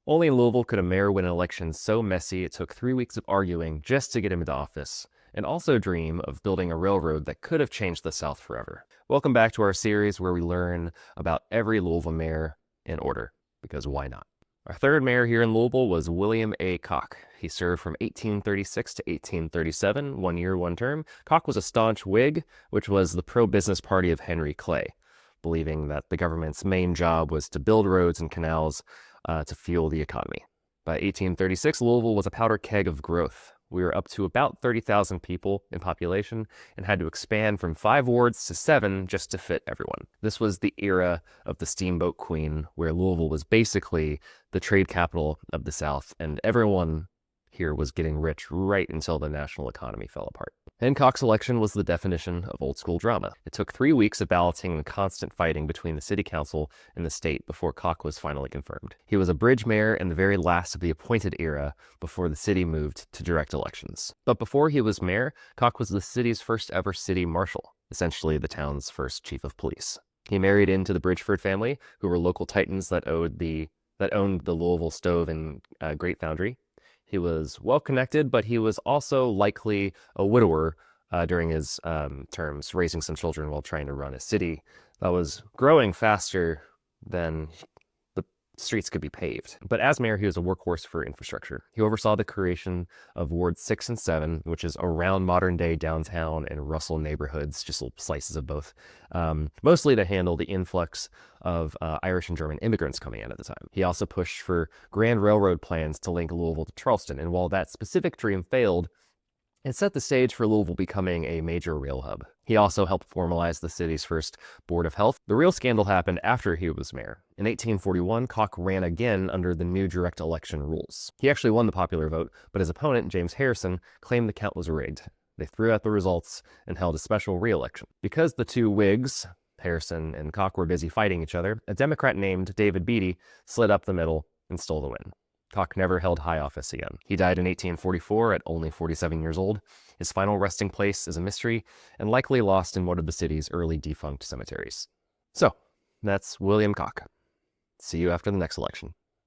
Only in Louisville could a mayor win an election so messy it took 3 weeks of arguing just to get him into office, and also dream of building a railroad that could have changed the South forever. Welcome back to our series where we learn about every Louisville mayor in order, because why not? Our third mayor here in Louisville was William A. Cocke. He served from 1836 to 1837, 1 year, 1 term. Cocke was a staunch Whig, which was the pro-business party of Henry Clay, believing that the government's main job was to build roads and canals to fuel the economy. By 1836, Louisville was a powder keg of growth. We were up to about 30,000 people in population and had to expand from 5 wards to 7 just to fit everyone. This was the era of the Steamboat Queen, where Louisville was basically the trade capital of the South, and everyone here was getting rich right until the national economy fell apart. And Cocke's election was the definition of old school drama. It took 3 weeks of balloting and constant fighting between the city council and the state before Cocke was finally confirmed. He was a bridge mayor and the very last of the appointed era before the city moved to direct elections. But before he was mayor, Cocke was the city's first ever city marshal, essentially the town's first chief of police. He married into the Bridgeford family, who were local titans that owned the Louisville Stove and Great Foundry. He was well-connected, but he was also likely a widower during his terms, raising some children while trying to run a city that was growing faster than the streets could be paved. But as mayor, he was a workhorse for infrastructure. He oversaw the creation of Wards 6 and 7, which is around modern-day downtown and Russell neighborhoods, just little slices of both, mostly to handle the influx of Irish and German immigrants coming in at the time. He also pushed for grand railroad plans to link Louisville to Charleston, and while that specific dream failed, it set the stage for Louisville becoming a major rail hub. He also helped formalize the city's first Board of Health. The real scandal happened after he was mayor. In 1841, Cocke ran again under the new direct election rules. He actually won the popular vote, but his opponent, James Harrison, claimed the count was rigged. They threw out the results and held a special re-election. Because the two Whigs, Harrison and Cocke, were busy fighting each other, a Democrat named David Beatty slid up the middle and stole the win. Cocke never held high office again. He died in 1844 at only 47 years old. His final resting place is a mystery and likely lost in one of the city's early defunct cemeteries. So, that's William Cocke. See you after the next election.